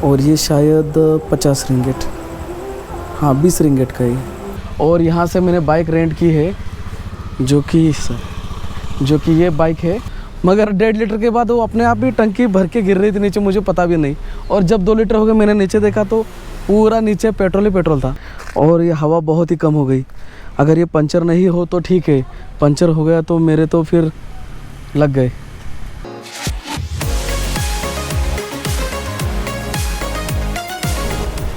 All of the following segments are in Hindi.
और ये शायद 50 रिंगेट, हाँ 20 रिंगेट का ही। और यहाँ से मैंने बाइक रेंट की है जो कि ये बाइक है, मगर 1.5 लीटर के बाद वो अपने आप ही टंकी भर के गिर रही थी नीचे, मुझे पता भी नहीं। और जब 2 लीटर हो गए मैंने नीचे देखा तो पूरा नीचे पेट्रोल ही पेट्रोल था। और ये हवा बहुत ही कम हो गई। अगर ये पंचर नहीं हो तो ठीक है, पंचर हो गया तो मेरे तो फिर लग गए।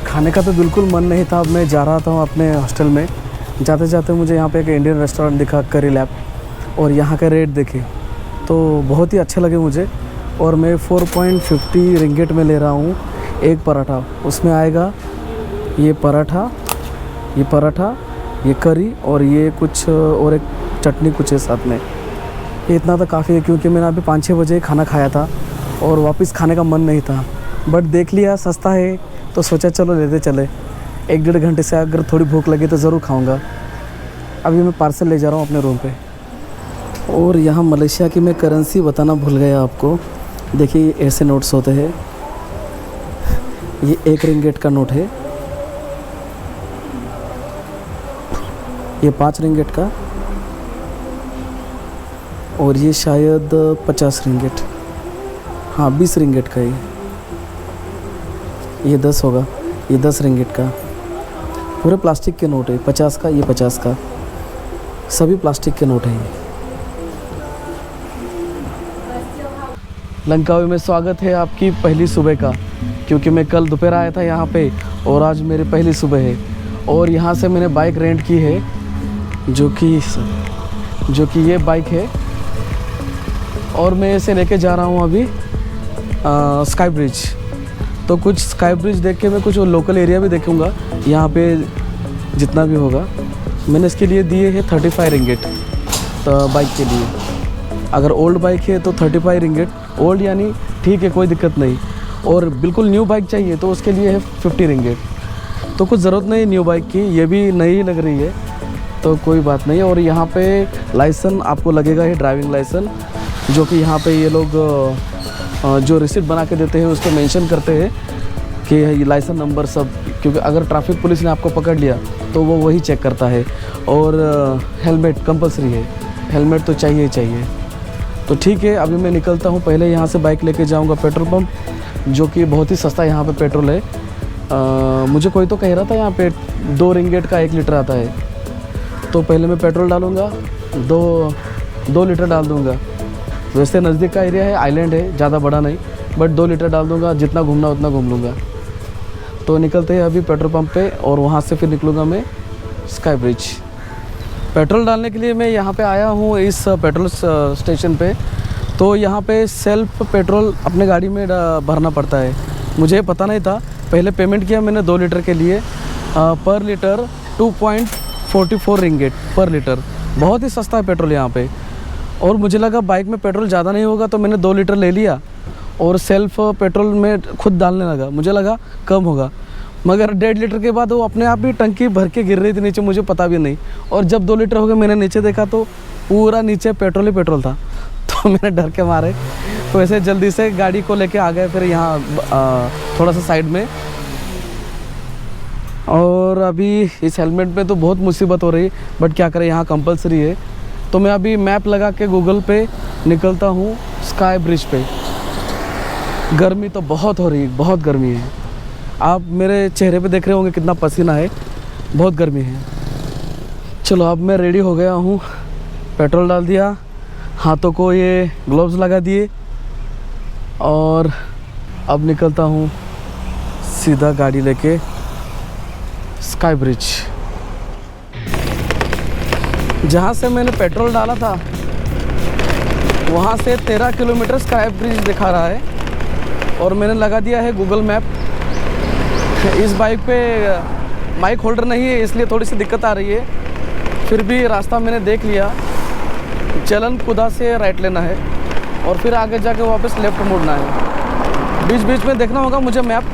खाने का तो बिल्कुल मन नहीं था। अब मैं जा रहा था अपने हॉस्टल में, जाते जाते मुझे यहाँ पे एक इंडियन रेस्टोरेंट दिखा, करी लैब, और यहाँ का रेट देखे तो बहुत ही अच्छे लगे मुझे। और मैं 4.50 रिंगेट में ले रहा हूँ एक पराठा। उसमें आएगा ये पराठा, ये करी और ये कुछ और एक चटनी कुछ है साथ में। ये इतना तो काफ़ी है क्योंकि मैंने अभी 5-6 बजे खाना खाया था और वापस खाने का मन नहीं था। बट देख लिया सस्ता है तो सोचा चलो लेते चले। 1-1.5 घंटे से अगर थोड़ी भूख लगी तो ज़रूर खाऊंगा। अभी मैं पार्सल ले जा रहा हूँ अपने रूम पे। और यहाँ मलेशिया की मैं करेंसी बताना भूल गया आपको। देखिए ऐसे नोट्स होते हैं। ये 1 रिंगेट का नोट है, ये 5 रिंगेट का, और ये शायद 50 रिंगेट, हाँ 20 रिंगेट का ही। ये 10 होगा, ये 10 रिंगेट का। पूरे प्लास्टिक के नोट है, 50 का, ये 50 का, सभी प्लास्टिक के नोट हैं। लंकावी में स्वागत है आपकी पहली सुबह का, क्योंकि मैं कल दोपहर आया था यहाँ पे और आज मेरी पहली सुबह है। और यहाँ से मैंने बाइक रेंट की है जो कि ये बाइक है, और मैं इसे लेके जा रहा हूँ अभी स्काई ब्रिज। तो कुछ स्काई ब्रिज देख के मैं कुछ लोकल एरिया भी देखूँगा यहाँ पे जितना भी होगा। मैंने इसके लिए दिए हैं 35 रिंगेट तो बाइक के लिए। अगर ओल्ड बाइक है तो 35 रिंगेट, ओल्ड यानी ठीक है कोई दिक्कत नहीं। और बिल्कुल न्यू बाइक चाहिए तो उसके लिए है 50 रिंगेट। तो कुछ ज़रूरत नहीं न्यू बाइक की, ये भी नई लग रही है तो कोई बात नहीं। और यहाँ पे लाइसेंस आपको लगेगा ही, ड्राइविंग लाइसेंस, जो कि यहाँ पे ये लोग जो रिसिप्ट बना के देते हैं उस पर मेंशन करते हैं कि ये लाइसेंस नंबर सब, क्योंकि अगर ट्रैफिक पुलिस ने आपको पकड़ लिया तो वो वही चेक करता है। और हेलमेट कंपलसरी है, हेलमेट तो चाहिए ही चाहिए। तो ठीक है, अभी मैं निकलता हूँ। पहले यहाँ से बाइक लेके जाऊँगा पेट्रोल पंप, जो कि बहुत ही सस्ता यहाँ पे पेट्रोल है। मुझे कोई तो कह रहा था यहाँ पे 2 रिंगेट का 1 लीटर आता है। तो पहले मैं पेट्रोल डालूँगा, 2 लीटर डाल दूँगा। वैसे नज़दीक का एरिया है, आइलैंड है, ज़्यादा बड़ा नहीं, बट 2 लीटर डाल दूँगा। जितना घूमना उतना घूम लूँगा। तो निकलते हैं अभी पेट्रोल पंप पे, और वहाँ से फिर निकलूँगा मैं स्काई ब्रिज। पेट्रोल डालने के लिए मैं यहाँ पे आया हूँ इस पेट्रोल स्टेशन पे। तो यहाँ पे सेल्फ पेट्रोल अपने गाड़ी में भरना पड़ता है। मुझे पता नहीं था, पहले पेमेंट किया मैंने 2 लीटर के लिए, पर लीटर 2.44 रिंगेट पर लीटर। बहुत ही सस्ता है पेट्रोल यहाँ पे। और मुझे लगा बाइक में पेट्रोल ज़्यादा नहीं होगा तो मैंने 2 लीटर ले लिया और सेल्फ पेट्रोल में खुद डालने लगा। मुझे लगा कम होगा, मगर 1.5 लीटर के बाद वो अपने आप ही टंकी भर के गिर रही थी नीचे, मुझे पता भी नहीं। और जब 2 लीटर हो गए मैंने नीचे देखा तो पूरा नीचे पेट्रोल ही पेट्रोल था। तो मैंने डर के मारे वैसे जल्दी से गाड़ी को लेके आ गए फिर यहाँ थोड़ा सा साइड में। और अभी इस हेलमेट में तो बहुत मुसीबत हो रही, बट क्या करें यहाँ कंपलसरी है। तो मैं अभी मैप लगा के गूगल पे निकलता हूँ स्काई ब्रिज पे। गर्मी तो बहुत हो रही है, बहुत गर्मी है। आप मेरे चेहरे पे देख रहे होंगे कितना पसीना है, बहुत गर्मी है। चलो अब मैं रेडी हो गया हूँ, पेट्रोल डाल दिया, हाथों को ये ग्लव्स लगा दिए, और अब निकलता हूँ सीधा गाड़ी लेके स्काई ब्रिज। जहाँ से मैंने पेट्रोल डाला था वहाँ से 13 किलोमीटर स्काई ब्रिज दिखा रहा है, और मैंने लगा दिया है गूगल मैप। इस बाइक पे माइक होल्डर नहीं है इसलिए थोड़ी सी दिक्कत आ रही है, फिर भी रास्ता मैंने देख लिया। चलन कुदा से राइट लेना है और फिर आगे जाके वापस लेफ़्ट मुड़ना है। बीच बीच में देखना होगा मुझे मैप,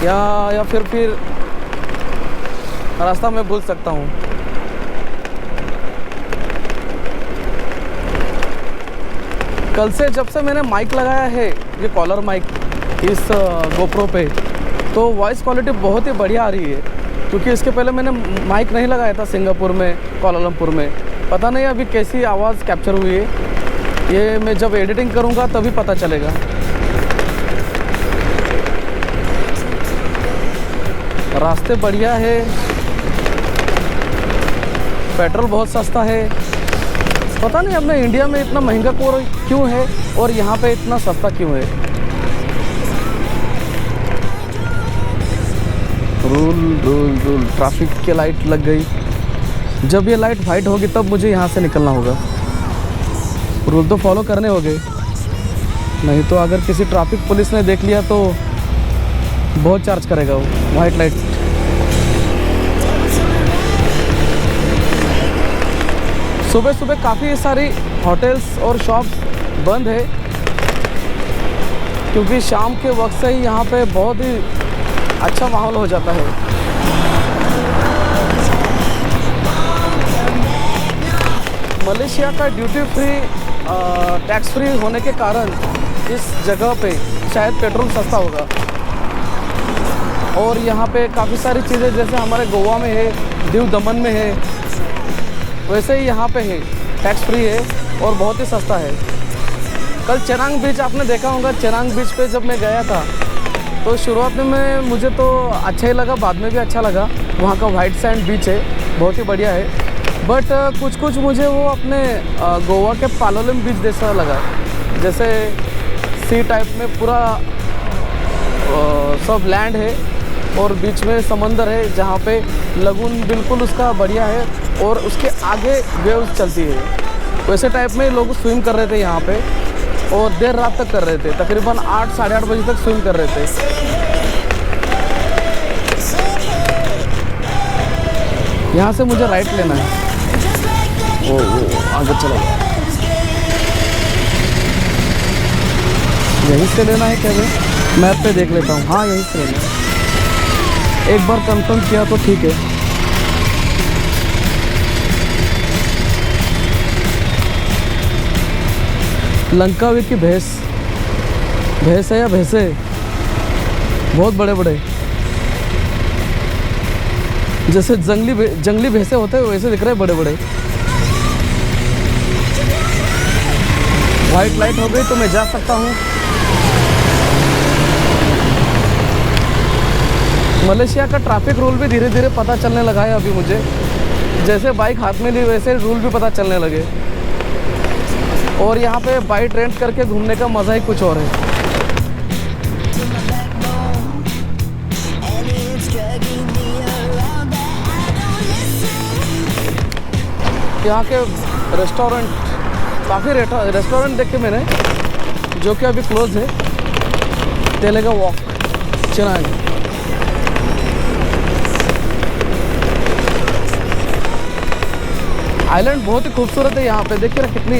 या फिर रास्ता मैं भूल सकता हूँ। कल से जब से मैंने माइक लगाया है, ये कॉलर माइक इस गोप्रो पे, तो वॉइस क्वालिटी बहुत ही बढ़िया आ रही है, क्योंकि इसके पहले मैंने माइक नहीं लगाया था सिंगापुर में, कुआलालंपुर में। पता नहीं अभी कैसी आवाज़ कैप्चर हुई है, ये मैं जब एडिटिंग करूँगा तभी पता चलेगा। रास्ते बढ़िया है, पेट्रोल बहुत सस्ता है। पता नहीं अपने इंडिया में इतना महंगा क्यों है और यहाँ पे इतना सस्ता क्यों है। रूल ट्रैफिक की लाइट लग गई। जब ये लाइट वाइट होगी तब मुझे यहाँ से निकलना होगा। रूल तो फॉलो करने होंगे, नहीं तो अगर किसी ट्रैफिक पुलिस ने देख लिया तो बहुत चार्ज करेगा वो। वाइट लाइट सुबह सुबह काफ़ी सारी होटल्स और शॉप्स बंद है, क्योंकि शाम के वक्त से ही यहाँ पे बहुत ही अच्छा माहौल हो जाता है। मलेशिया का ड्यूटी फ्री टैक्स फ्री होने के कारण इस जगह पे शायद पेट्रोल सस्ता होगा। और यहाँ पे काफ़ी सारी चीज़ें जैसे हमारे गोवा में है, दीव दमन में है, वैसे ही यहाँ पे है, टैक्स फ्री है और बहुत ही सस्ता है। कल चेनांग बीच आपने देखा होगा। चेनांग बीच पे जब मैं गया था तो शुरुआत में मुझे तो अच्छा ही लगा, बाद में भी अच्छा लगा। वहाँ का वाइट सैंड बीच है, बहुत ही बढ़िया है। बट कुछ मुझे वो अपने गोवा के पालोलेम बीच जैसा लगा, जैसे सी टाइप में पूरा सब लैंड है और बीच में समंदर है, जहाँ पे लगून बिल्कुल उसका बढ़िया है और उसके आगे वेव्स चलती है। वैसे टाइप में लोग स्विम कर रहे थे यहाँ पे और देर रात तक कर रहे थे, तकरीबन 8 साढ़े 8 बजे तक स्विम कर रहे थे। यहाँ से मुझे राइट लेना है। वो आगे चला गया। यहीं से लेना है क्या? मैप पे देख लेता हूँ। हाँ यहीं से लेना है। एक बार कंफर्म किया तो ठीक है। लंकावी की भैंस है या भैंसे, बहुत बड़े बड़े, जैसे जंगली भैंसे होते हैं वैसे दिख रहे हैं बड़े बड़े। वाइट लाइट हो गई तो मैं जा सकता हूँ। मलेशिया का ट्रैफिक रूल भी धीरे धीरे पता चलने लगा है अभी मुझे। जैसे बाइक हाथ में ली वैसे रूल भी पता चलने लगे। और यहाँ पे बाइक रेंट करके घूमने का मज़ा ही कुछ और है। यहाँ के रेस्टोरेंट, काफ़ी रेस्टोरेंट देखे मैंने, जो कि अभी क्लोज है। तेलेगा वॉक चेनांग। आइलैंड बहुत ही खूबसूरत है। यहाँ पे देखिए ना कितनी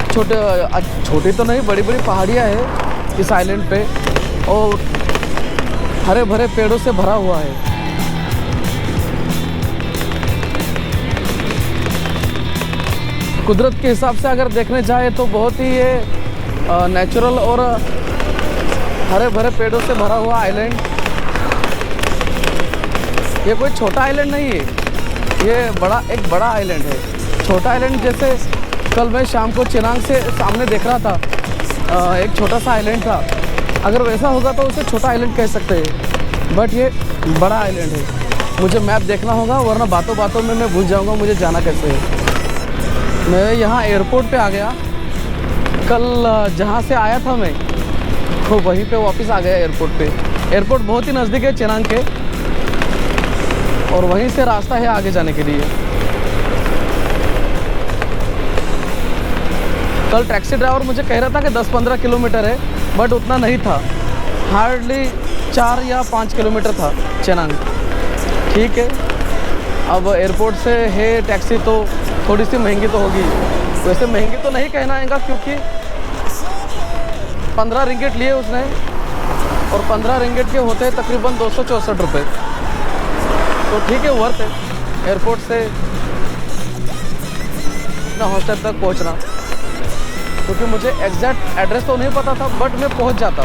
छोटी तो नहीं, बड़ी बड़ी पहाड़ियाँ हैं इस आइलैंड पे और हरे भरे पेड़ों से भरा हुआ है। कुदरत के हिसाब से अगर देखने जाए तो बहुत ही ये नेचुरल और हरे भरे पेड़ों से भरा हुआ आइलैंड। ये कोई छोटा आइलैंड नहीं है, ये एक बड़ा आइलैंड है। छोटा आइलैंड जैसे कल मैं शाम को चेनांग से सामने देख रहा था, एक छोटा सा आइलैंड था। अगर वैसा होगा तो उसे छोटा आइलैंड कह सकते हैं, बट ये बड़ा आइलैंड है। मुझे मैप देखना होगा, वरना बातों बातों में मैं भूल जाऊंगा मुझे जाना कैसे है। मैं यहाँ एयरपोर्ट पे आ गया। कल जहाँ से आया था मैं तो वहीं पे वापस आ गया एयरपोर्ट पे। एयरपोर्ट बहुत ही नज़दीक है चेनांग के और वहीं से रास्ता है आगे जाने के लिए। कल टैक्सी ड्राइवर मुझे कह रहा था कि 10-15 किलोमीटर है, बट उतना नहीं था, हार्डली 4 या 5 किलोमीटर था चेनांग। ठीक है, अब एयरपोर्ट से है टैक्सी तो थोड़ी सी महंगी तो होगी। वैसे महंगी तो नहीं कहना आएगा, क्योंकि 15 रिंगिट लिए उसने और 15 रिंगिट के होते हैं तकरीबन 264 रुपये। तो ठीक है, वर्थ है एयरपोर्ट से अपना हॉस्टल तक पहुंचना। क्योंकि मुझे एग्जैक्ट एड्रेस तो नहीं पता था, बट मैं पहुंच जाता।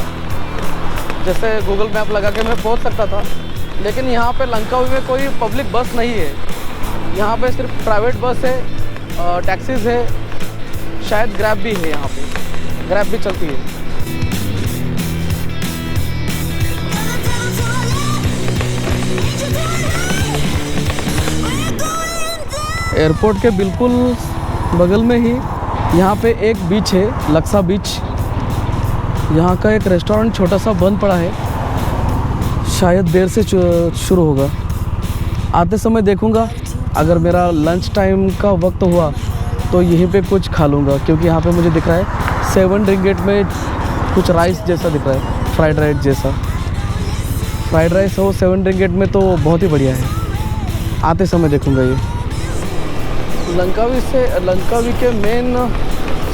जैसे गूगल मैप लगा के मैं पहुंच सकता था, लेकिन यहाँ पे लंकावी में कोई पब्लिक बस नहीं है। यहाँ पे सिर्फ प्राइवेट बस है, टैक्सीज़ है, शायद ग्रैब भी है, यहाँ पे ग्रैब भी चलती है। एयरपोर्ट के बिल्कुल बगल में ही यहाँ पे एक बीच है, लक्सा बीच। यहाँ का एक रेस्टोरेंट छोटा सा बंद पड़ा है, शायद देर से शुरू होगा। आते समय देखूँगा, अगर मेरा लंच टाइम का वक्त हुआ तो यहीं पे कुछ खा लूँगा, क्योंकि यहाँ पे मुझे दिख रहा है 7 रिंगिट में कुछ राइस जैसा दिख रहा है, फ्राइड राइस जैसा। फ्राइड राइस हो 7 रिंगिट में तो बहुत ही बढ़िया है। आते समय देखूँगा ये। लंकावी के मेन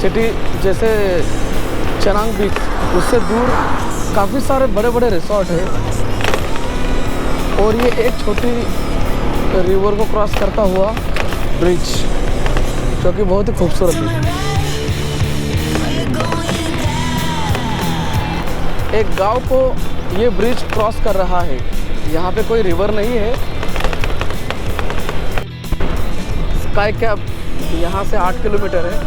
सिटी जैसे चनांग बीच, उससे दूर काफ़ी सारे बड़े बड़े रिसोर्ट हैं, और ये एक छोटी रिवर को क्रॉस करता हुआ ब्रिज, जो कि बहुत ही खूबसूरत है। एक गांव को ये ब्रिज क्रॉस कर रहा है। यहाँ पे कोई रिवर नहीं है। स्काई कैप यहाँ से 8 किलोमीटर है,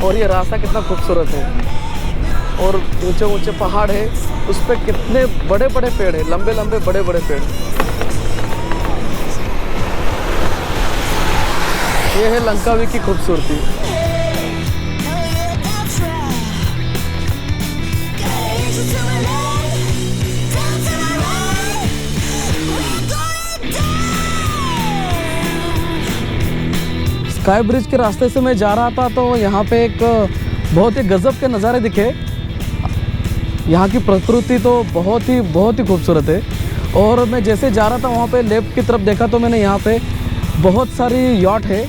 और ये रास्ता कितना खूबसूरत है, और ऊंचे ऊंचे पहाड़ है, उस पर कितने बड़े बड़े पेड़ है, लंबे लंबे बड़े बड़े पेड़। ये है लंकावी की खूबसूरती। स्काई ब्रिज के रास्ते से मैं जा रहा था, तो यहाँ पे एक बहुत ही गजब के नज़ारे दिखे। यहाँ की प्रकृति तो बहुत ही खूबसूरत है। और मैं जैसे जा रहा था, वहाँ पे लेफ्ट की तरफ देखा तो मैंने यहाँ पे बहुत सारी यॉट है।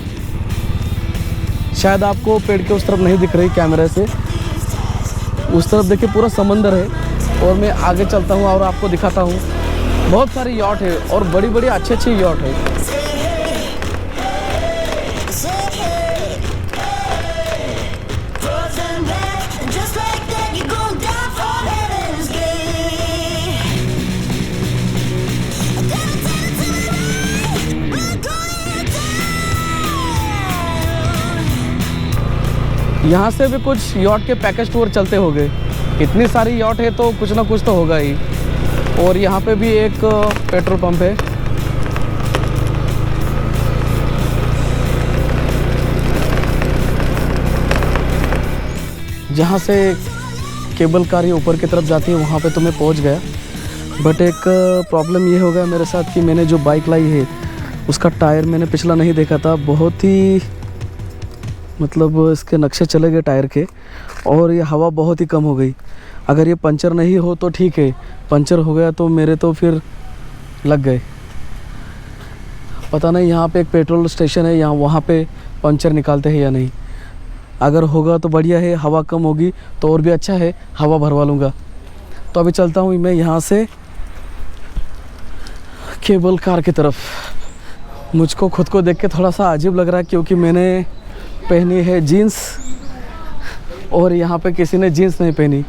शायद आपको पेड़ के उस तरफ नहीं दिख रही कैमरे से, उस तरफ देखिए पूरा समंदर है। और मैं आगे चलता हूँ और आपको दिखाता हूँ, बहुत सारी यॉट है, और बड़ी बड़ी अच्छी यॉट है। यहाँ से भी कुछ यॉट के पैकेज टूर चलते होंगे। इतनी सारी यॉट है तो कुछ ना कुछ तो होगा ही। और यहाँ पे भी एक पेट्रोल पंप है। जहाँ से केबल कार ये ऊपर की तरफ जाती है, वहाँ पे तो मैं पहुँच गया। बट एक प्रॉब्लम ये हो गया मेरे साथ कि मैंने जो बाइक लाई है उसका टायर मैंने पिछला नहीं देखा था। बहुत ही मतलब इसके नक्शे चले गए टायर के, और ये हवा बहुत ही कम हो गई। अगर ये पंचर नहीं हो तो ठीक है, पंचर हो गया तो मेरे तो फिर लग गए। पता नहीं यहाँ पे एक पेट्रोल स्टेशन है, यहाँ वहाँ पे पंचर निकालते हैं या नहीं। अगर होगा तो बढ़िया है, हवा कम होगी तो और भी अच्छा है, हवा भरवा लूँगा। तो अभी चलता हूँ मैं यहाँ से केबल कार की तरफ। मुझको खुद को देख के थोड़ा सा अजीब लग रहा है, क्योंकि मैंने पहनी है जीन्स, और यहाँ पे किसी ने जीन्स नहीं पहनी।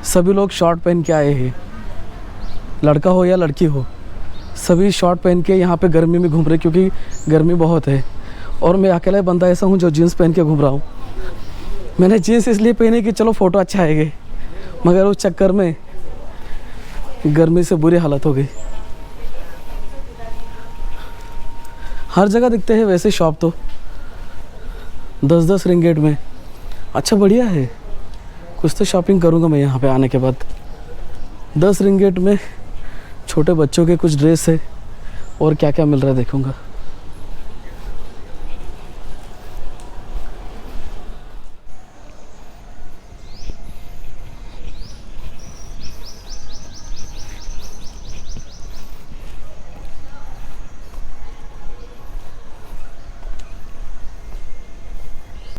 सभी लोग शॉर्ट पहन के आए हैं, लड़का हो या लड़की हो, सभी शॉर्ट पहन के यहाँ पे गर्मी में घूम रहे, क्योंकि गर्मी बहुत है। और मैं अकेला बंदा ऐसा हूँ जो जीन्स पहन के घूम रहा हूँ। मैंने जीन्स इसलिए पहनी कि चलो फ़ोटो अच्छा आएगा, मगर उस चक्कर में गर्मी से बुरी हालत हो गई। हर जगह दिखते हैं वैसे शॉप, तो 10-10 रिंगेट में। अच्छा बढ़िया है, कुछ तो शॉपिंग करूँगा मैं यहाँ पे आने के बाद। 10 रिंगेट में छोटे बच्चों के कुछ ड्रेस है, और क्या क्या मिल रहा है देखूँगा।